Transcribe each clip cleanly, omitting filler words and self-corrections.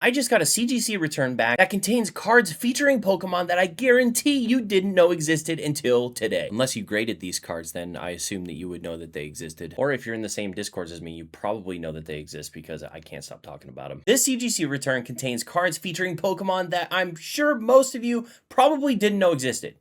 I just got a CGC return back that contains cards featuring Pokemon that I guarantee you didn't know existed until today. Unless you graded these cards, then I assume that you would know that they existed. Or if you're in the same Discords as me, you probably know that they exist because I can't stop talking about them. This CGC return contains cards featuring Pokemon that I'm sure most of you probably didn't know existed.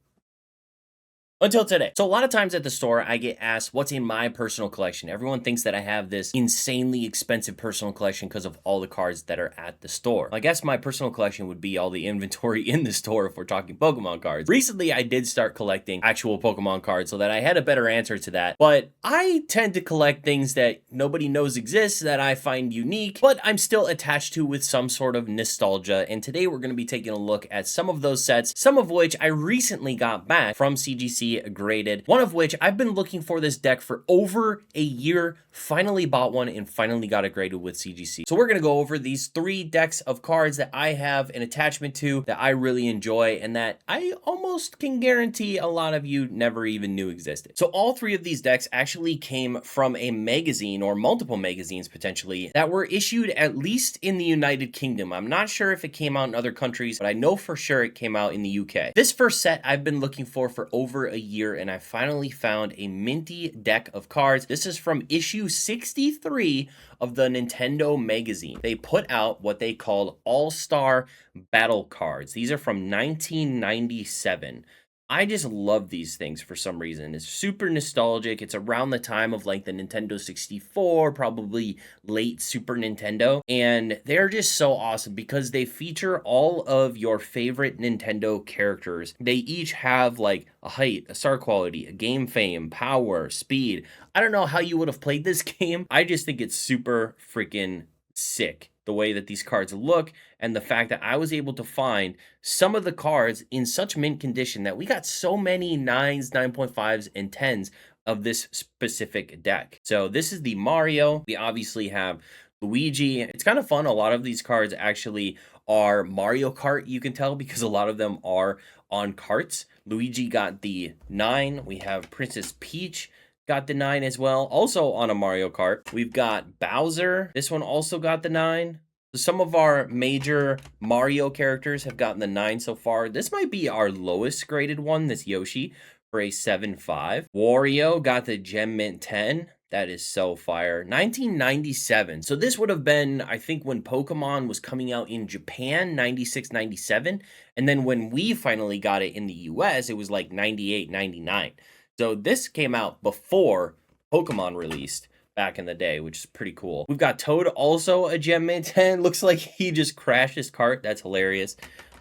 Until today. So a lot of times at the store, I get asked what's in my personal collection. Everyone thinks that I have this insanely expensive personal collection because of all the cards that are at the store. I guess my personal collection would be all the inventory in the store if we're talking Pokemon cards. Recently, I did start collecting actual Pokemon cards so that I had a better answer to that. But I tend to collect things that nobody knows exist, that I find unique, but I'm still attached to with some sort of nostalgia. And today we're going to be taking a look at some of those sets, some of which I recently got back from CGC graded, one of which I've been looking for this deck for over a year, finally bought one and finally got it graded with CGC. So we're going to go over these 3 decks of cards that I have an attachment to, that I really enjoy, and that I almost can guarantee a lot of you never even knew existed. So all 3 of these decks actually came from a magazine, or multiple magazines potentially, that were issued at least in the United Kingdom. I'm not sure if it came out in other countries, but I know for sure it came out in the UK. This first set I've been looking for over a year, and I finally found a minty deck of cards. This is from issue 63 of the Nintendo magazine. They put out what they called All-Star Battle cards. These are from 1997. I just love these things for some reason. It's super nostalgic. It's around the time of like the Nintendo 64, probably late Super Nintendo. And they're just so awesome because they feature all of your favorite Nintendo characters. They each have like a height, a star quality, a game fame, power, speed. I don't know how you would have played this game. I just think it's super freaking sick, the way that these cards look, and the fact that I was able to find some of the cards in such mint condition that we got so many 9s, 9.5s, and 10s of this specific deck. So this is the Mario. We obviously have Luigi. It's kind of fun. A lot of these cards actually are Mario Kart, you can tell, because a lot of them are on carts. Luigi got the 9. We have Princess Peach got the 9 as well. Also on a Mario Kart, we've got Bowser. This one also got the 9. So some of our major Mario characters have gotten the 9 so far. This might be our lowest graded one, this Yoshi, for a 7.5. Wario got the Gem Mint 10. That is so fire. 1997. So this would have been, I think, when Pokemon was coming out in Japan, 96, 97. And then when we finally got it in the US, it was like 98, 99. So this came out before Pokemon released back in the day, which is pretty cool. We've got Toad, also a Gem Mint 10. Looks like he just crashed his cart. That's hilarious.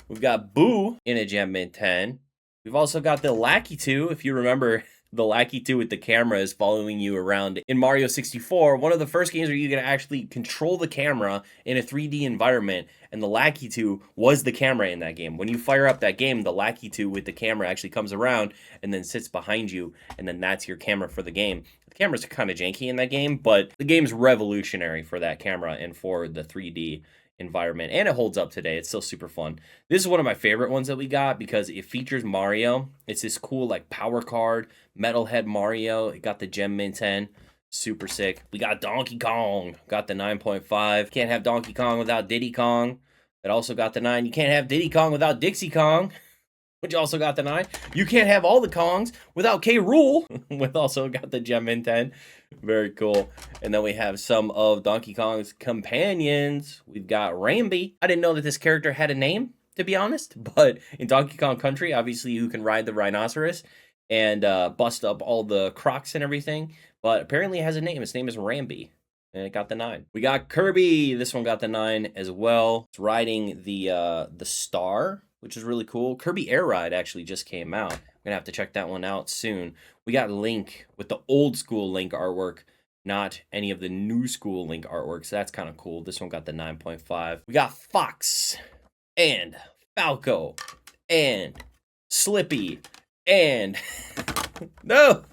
We've got Boo in a Gem Mint 10. We've also got the Lakitu, if you remember. The Lakitu with the camera is following you around in Mario 64, one of the first games where you can actually control the camera in a 3D environment, and the Lakitu was the camera in that game. When you fire up that game, the Lakitu with the camera actually comes around and then sits behind you, and then that's your camera for the game. The cameras are kind of janky in that game, but the game's revolutionary for that camera and for the 3D environment, and it holds up today. It's still super fun. This is one of my favorite ones that we got because it features Mario. It's this cool like power card, Metalhead Mario. It got the Gem Mint 10. Super sick. We got Donkey Kong. Got the 9.5. Can't have Donkey Kong without Diddy Kong. It also got the 9. You can't have Diddy Kong without Dixie Kong, which also got the 9. You can't have all the Kongs without K. Rool, which also got the Gem Mint 10. Very cool. And then we have some of Donkey Kong's companions. We've got Rambi. I didn't know that this character had a name, to be honest, but in Donkey Kong Country, obviously you can ride the rhinoceros and bust up all the crocs and everything, but apparently it has a name. Its name is Rambi, and it got the 9. We got Kirby. This one got the 9 as well. It's riding the star, which is really cool. Kirby Air Ride actually just came out. I'm gonna have to check that one out soon. We got Link with the old school Link artwork, not any of the new school Link artwork, so that's kind of cool. This one got the 9.5. We got Fox and Falco and Slippy and no,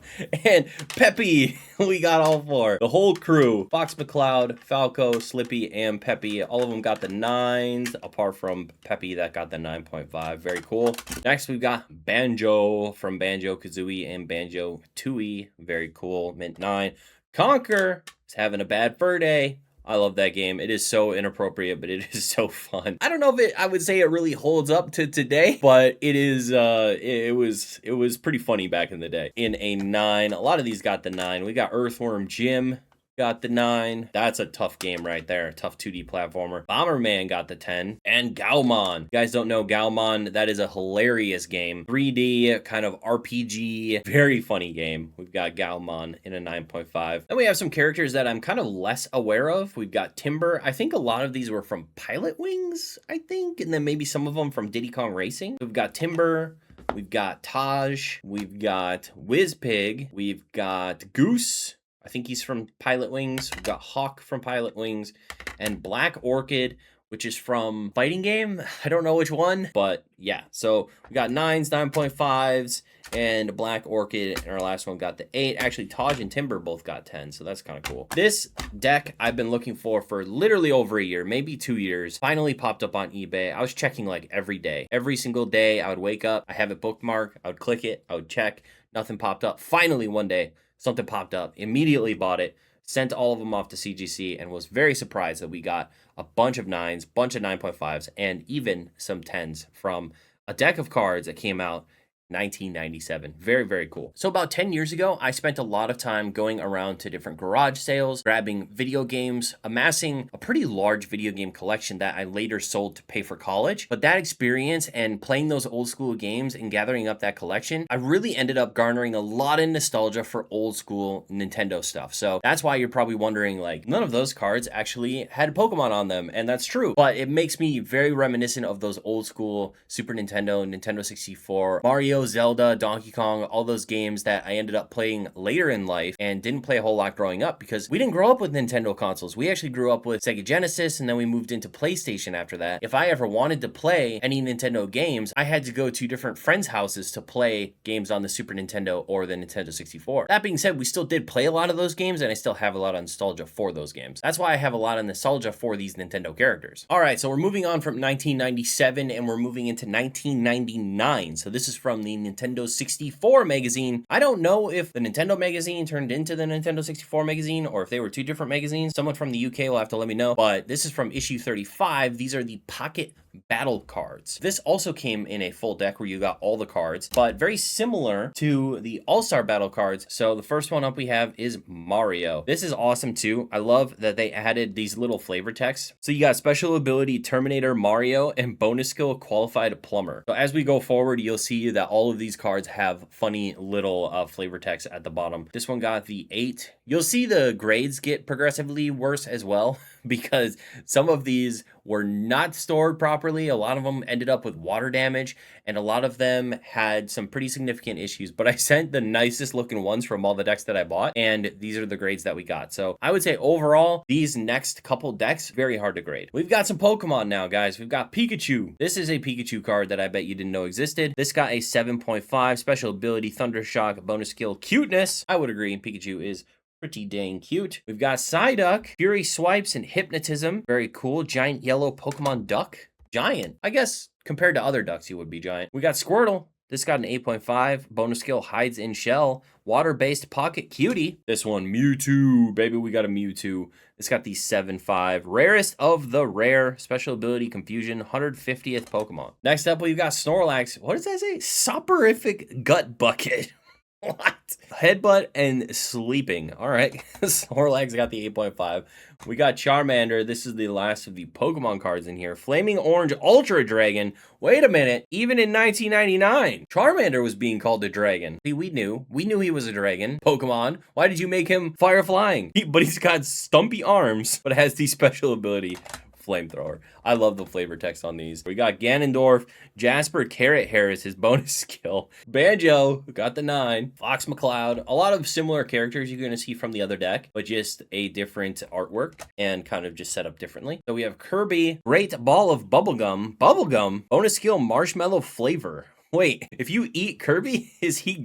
and Peppy. We got all 4. The whole crew. Fox McCloud, Falco, Slippy, and Peppy. All of them got the 9s, apart from Peppy that got the 9.5. Very cool. Next, we've got Banjo from Banjo-Kazooie and Banjo-Tooie. Very cool. Mint 9. Conker is having a bad fur day. I love that game. It is so inappropriate, but it is so fun. I don't know if I would say it really holds up to today, but it is, it was pretty funny back in the day. In a 9, a lot of these got the 9. We got Earthworm Jim. Got the 9. That's a tough game right there. Tough 2D platformer. Bomberman got the 10. And Galmon. You guys don't know Galmon. That is a hilarious game. 3D, kind of RPG. Very funny game. We've got Galmon in a 9.5. Then we have some characters that I'm kind of less aware of. We've got Timber. I think a lot of these were from Pilot Wings, I think. And then maybe some of them from Diddy Kong Racing. We've got Timber. We've got Taj. We've got Whizpig. We've got Goose. I think he's from Pilot Wings. We've got Hawk from Pilot Wings. And Black Orchid, which is from Fighting Game. I don't know which one, but yeah. So we got 9s, 9.5s, and Black Orchid. And our last one got the 8. Actually, Taj and Timber both got 10, so that's kind of cool. This deck I've been looking for literally over a year, maybe 2 years. Finally popped up on eBay. I was checking like every day. Every single day I would wake up, I have it bookmarked, I would click it, I would check. Nothing popped up. Finally, one day, something popped up, immediately bought it, sent all of them off to CGC, and was very surprised that we got a bunch of 9s, bunch of 9.5s, and even some 10s from a deck of cards that came out 1997. Very, very cool. So about 10 years ago, I spent a lot of time going around to different garage sales, grabbing video games, amassing a pretty large video game collection that I later sold to pay for college. But that experience and playing those old school games and gathering up that collection, I really ended up garnering a lot of nostalgia for old school Nintendo stuff. So that's why you're probably wondering, like, none of those cards actually had Pokemon on them. And that's true. But it makes me very reminiscent of those old school Super Nintendo, Nintendo 64, Mario, Zelda, Donkey Kong, all those games that I ended up playing later in life and didn't play a whole lot growing up because we didn't grow up with Nintendo consoles. We actually grew up with Sega Genesis, and then we moved into PlayStation after that. If I ever wanted to play any Nintendo games, I had to go to different friends' houses to play games on the Super Nintendo or the Nintendo 64. That being said, we still did play a lot of those games, and I still have a lot of nostalgia for those games. That's why I have a lot of nostalgia for these Nintendo characters. All right, so we're moving on from 1997 and we're moving into 1999. So this is from the Nintendo 64 magazine. I don't know if the Nintendo magazine turned into the Nintendo 64 magazine or if they were two different magazines. Someone from the UK will have to let me know, but this is from issue 35. These are the Pocket Battle cards. This also came in a full deck where you got all the cards, but very similar to the All-Star Battle cards. So the first one up we have is Mario. This is awesome too. I love that they added these little flavor texts. So you got special ability Terminator Mario and bonus skill Qualified Plumber. So as we go forward, you'll see that all of these cards have funny little flavor text at the bottom. This one got the 8. You'll see the grades get progressively worse as well because some of these were not stored properly. A lot of them ended up with water damage, and a lot of them had some pretty significant issues. But I sent the nicest looking ones from all the decks that I bought, and these are the grades that we got. So I would say overall, these next couple decks, very hard to grade. We've got some Pokemon now, guys. We've got Pikachu. This is a Pikachu card that I bet you didn't know existed. This got a 7.5, special ability Thundershock, bonus skill Cuteness. I would agree, Pikachu is pretty dang cute. We've got Psyduck, Fury Swipes, and Hypnotism. Very cool. Giant yellow Pokemon duck. Giant. I guess compared to other ducks, he would be giant. We got Squirtle. This got an 8.5. Bonus skill Hides in Shell. Water-based Pocket Cutie. This one, Mewtwo. Baby, we got a Mewtwo. This got the 7.5. Rarest of the rare. Special ability Confusion. 150th Pokemon. Next up, we've got Snorlax. What does that say? Soporific Gut Bucket. What? Headbutt and Sleeping. All right. Snorlax got the 8.5. We got Charmander. This is the last of the Pokemon cards in here. Flaming Orange Ultra Dragon. Wait a minute. Even in 1999, Charmander was being called a dragon. See, we knew. We knew he was a dragon. Pokemon. Why did you make him fire flying? But he's got stumpy arms, but has the special ability Flamethrower. I love the flavor text on these. We got Ganondorf, Jasper Carrot Harris, his bonus skill. Banjo, got the 9. Fox McCloud. A lot of similar characters you're going to see from the other deck, but just a different artwork and kind of just set up differently. So we have Kirby, Great Ball of Bubblegum. Bubblegum, bonus skill Marshmallow Flavor. Wait, if you eat Kirby, is he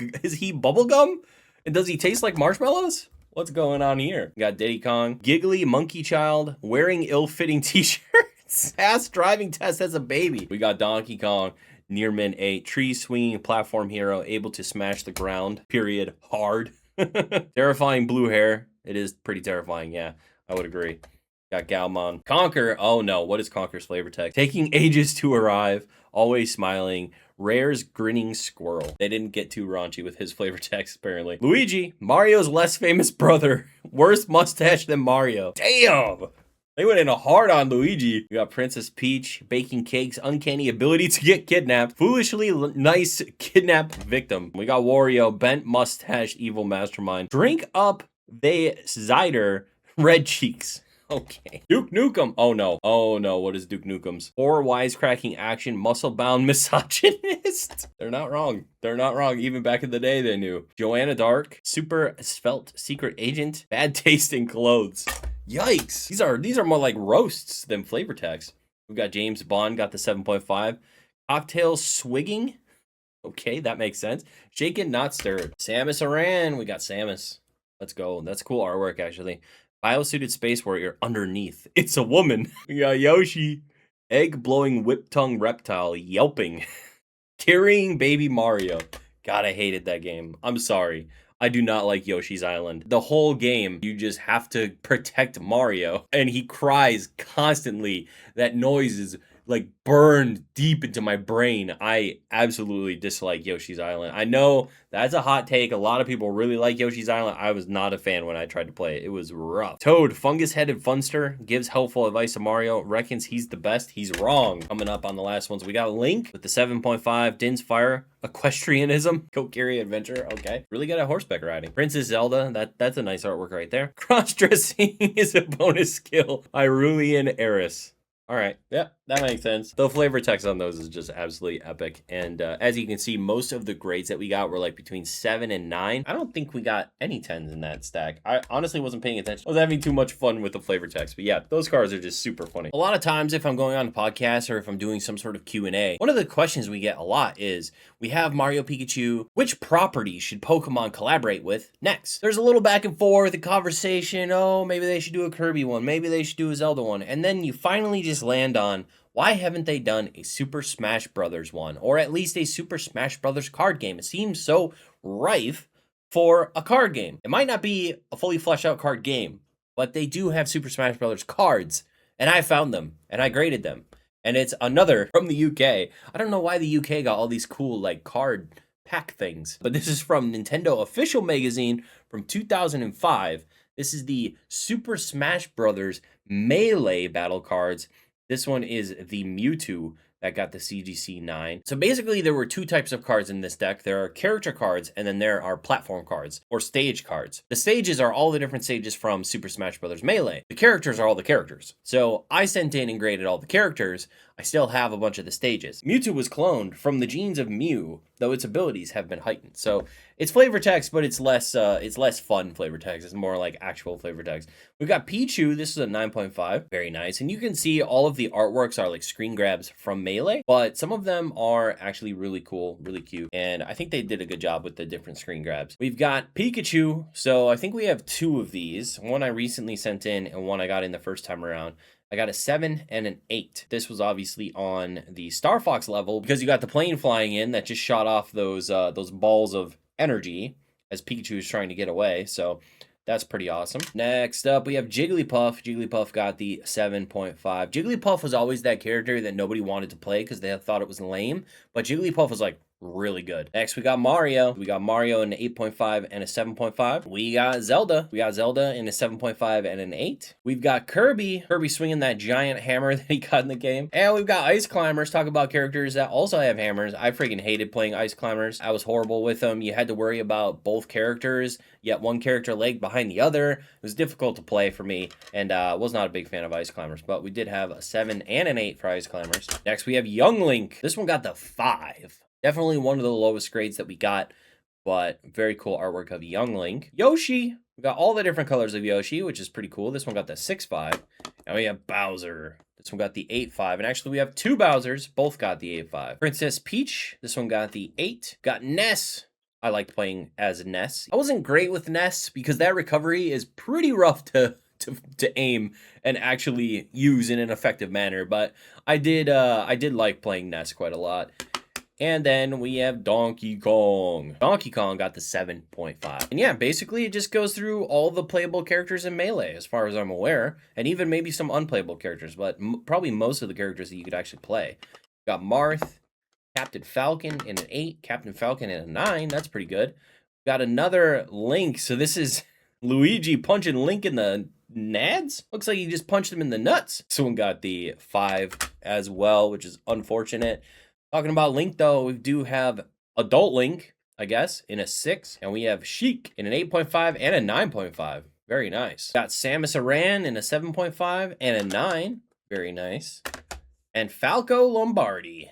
bubblegum? And does he taste like marshmallows? What's going on here? We got Diddy Kong, Giggly Monkey Child, wearing ill-fitting t-shirts, passed driving test as a baby. We got Donkey Kong, Nearman 8, tree swinging platform hero, able to smash the ground, period, hard. Terrifying blue hair. It is pretty terrifying, yeah, I would agree. Got Galmon. Conquer. Oh no, what is Conquer's flavor text? Taking ages to arrive, always smiling. Rare's grinning squirrel. They didn't get too raunchy with his flavor text, apparently. Luigi, Mario's less famous brother. Worse mustache than Mario. Damn! They went in a hard on Luigi. We got Princess Peach, baking cakes, uncanny ability to get kidnapped, foolishly nice kidnapped victim. We got Wario, bent mustache, evil mastermind. Drink up they cider, red cheeks. Okay. Duke Nukem. Oh no. Oh no. What is Duke Nukem's? Or wisecracking action, muscle-bound misogynist. They're not wrong. They're not wrong. Even back in the day, they knew. Joanna Dark, super svelte secret agent, bad taste in clothes. Yikes. These are more like roasts than flavor text. We got James Bond, got the 7.5. Cocktail swigging. Okay, that makes sense. Shaken, not stirred. Samus Aran. We got Samus. Let's go. That's cool artwork, actually. Biosuited space warrior underneath. It's a woman. We got Yoshi. Egg-blowing whip-tongue reptile yelping. Carrying baby Mario. God, I hated that game. I'm sorry. I do not like Yoshi's Island. The whole game, you just have to protect Mario. And he cries constantly. That noise is like burned deep into my brain. I absolutely dislike Yoshi's Island. I know that's a hot take. A lot of people really like Yoshi's Island. I was not a fan when I tried to play it. It was rough. Toad, fungus-headed funster, gives helpful advice to Mario, reckons he's the best. He's wrong. Coming up on the last ones, we got Link with the 7.5, Din's Fire, equestrianism, Kokiri adventure. Okay. Really good at horseback riding. Princess Zelda, that's a nice artwork right there. Cross-dressing is a bonus skill. Irulian heiress. All right. Yeah, that makes sense. The flavor text on those is just absolutely epic. And as you can see, most of the grades that we got were like between 7 and 9. I don't think we got any 10s in that stack. I honestly wasn't paying attention. I was having too much fun with the flavor text. But yeah, those cards are just super funny. A lot of times if I'm going on a podcast or if I'm doing some sort of Q&A, one of the questions we get a lot is, we have Mario Pikachu. Which property should Pokemon collaborate with next? There's a little back and forth, a conversation. Oh, maybe they should do a Kirby one. Maybe they should do a Zelda one. And then you finally just land on, why haven't they done a Super Smash Brothers one? Or at least a Super Smash Brothers card game? It seems so rife for a card game. It might not be a fully fleshed out card game, but they do have Super Smash Brothers cards. And I found them, and I graded them. And it's another from the UK. I don't know why the UK got all these cool like card pack things. But this is from Nintendo Official Magazine from 2005. This is the Super Smash Brothers Melee battle cards. This one is the Mewtwo that got the CGC 9. So basically there were two types of cards in this deck. There are character cards and then there are platform cards or stage cards. The stages are all the different stages from Super Smash Bros. Melee. The characters are all the characters. So I sent in and graded all the characters. I still have a bunch of the stages. Mewtwo was cloned from the genes of Mew, though its abilities have been heightened. So it's flavor text, but it's less fun flavor text. It's more like actual flavor text. We've got Pichu. This is a 9.5. Very nice. And you can see all of the artworks are like screen grabs from Melee, but some of them are actually really cool, really cute. And I think they did a good job with the different screen grabs. We've got Pikachu. So I think we have two of these. One I recently sent in and one I got in the first time around. I got a 7 and an 8. This was obviously on the Star Fox level because you got the plane flying in that just shot off those balls of energy as Pikachu is trying to get away. So that's pretty awesome. Next up, we have Jigglypuff. Jigglypuff got the 7.5. Jigglypuff was always that character that nobody wanted to play because they thought it was lame, but Jigglypuff was like really good. Next, we got Mario. We got Mario in an 8.5 and a 7.5. We got Zelda. We got Zelda in a 7.5 and an 8. We've got Kirby. Kirby swinging that giant hammer that he got in the game. And we've got Ice Climbers. Talk about characters that also have hammers. I freaking hated playing Ice Climbers. I was horrible with them. You had to worry about both characters, yet one character leg behind the other. It was difficult to play for me, and was not a big fan of Ice Climbers, but we did have a 7 and an 8 for Ice Climbers. Next, we have Young Link. This one got the 5. Definitely one of the lowest grades that we got, but very cool artwork of Young Link. Yoshi. We got all the different colors of Yoshi, which is pretty cool. This one got the 6.5. And we have Bowser. This one got the 8.5. And actually, we have two Bowsers. Both got the 8.5. Princess Peach. This one got the 8. Got Ness. I liked playing as Ness. I wasn't great with Ness because that recovery is pretty rough to aim and actually use in an effective manner. But I did like playing Ness quite a lot. And then we have Donkey Kong. Donkey Kong got the 7.5. And yeah, basically it just goes through all the playable characters in Melee, as far as I'm aware, and even maybe some unplayable characters, but probably most of the characters that you could actually play. We got Marth, Captain Falcon in an 8, Captain Falcon in a 9. That's pretty good. We got another Link. So this is Luigi punching Link in the nads? Looks like he just punched him in the nuts. Someone got the 5 as well, which is unfortunate. Talking about Link, though, we do have Adult Link, I guess, in a 6. And we have Sheik in an 8.5 and a 9.5. Very nice. Got Samus Aran in a 7.5 and a 9. Very nice. And Falco Lombardi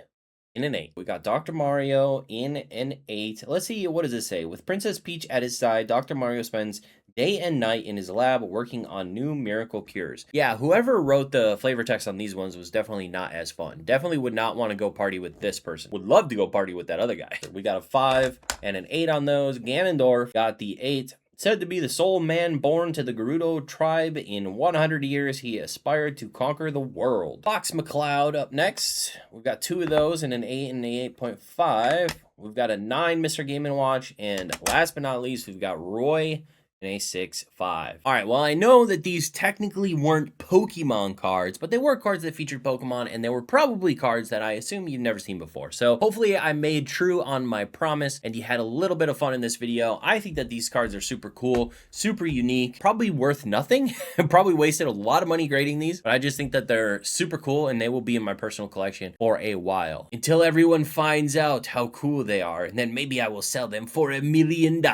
in an 8. We got Dr. Mario in an 8. Let's see, what does this say? With Princess Peach at his side, Dr. Mario spends day and night in his lab working on new miracle cures. Yeah, whoever wrote the flavor text on these ones was definitely not as fun. Definitely would not want to go party with this person. Would love to go party with that other guy. We got a 5 and an 8 on those. Ganondorf got the 8. Said to be the sole man born to the Gerudo tribe. In 100 years, he aspired to conquer the world. Fox McCloud up next. We've got 2 of those and an 8 and an 8.5. We've got a 9 Mr. Game & Watch. And last but not least, we've got Roy and a 6.5. All right, well, I know that these technically weren't Pokemon cards, but they were cards that featured Pokemon, and they were probably cards that I assume you've never seen before. So hopefully I made true on my promise, and you had a little bit of fun in this video. I think that these cards are super cool, super unique, probably worth nothing. Probably wasted a lot of money grading these, but I just think that they're super cool, and they will be in my personal collection for a while. Until everyone finds out how cool they are, and then maybe I will sell them for $1 million.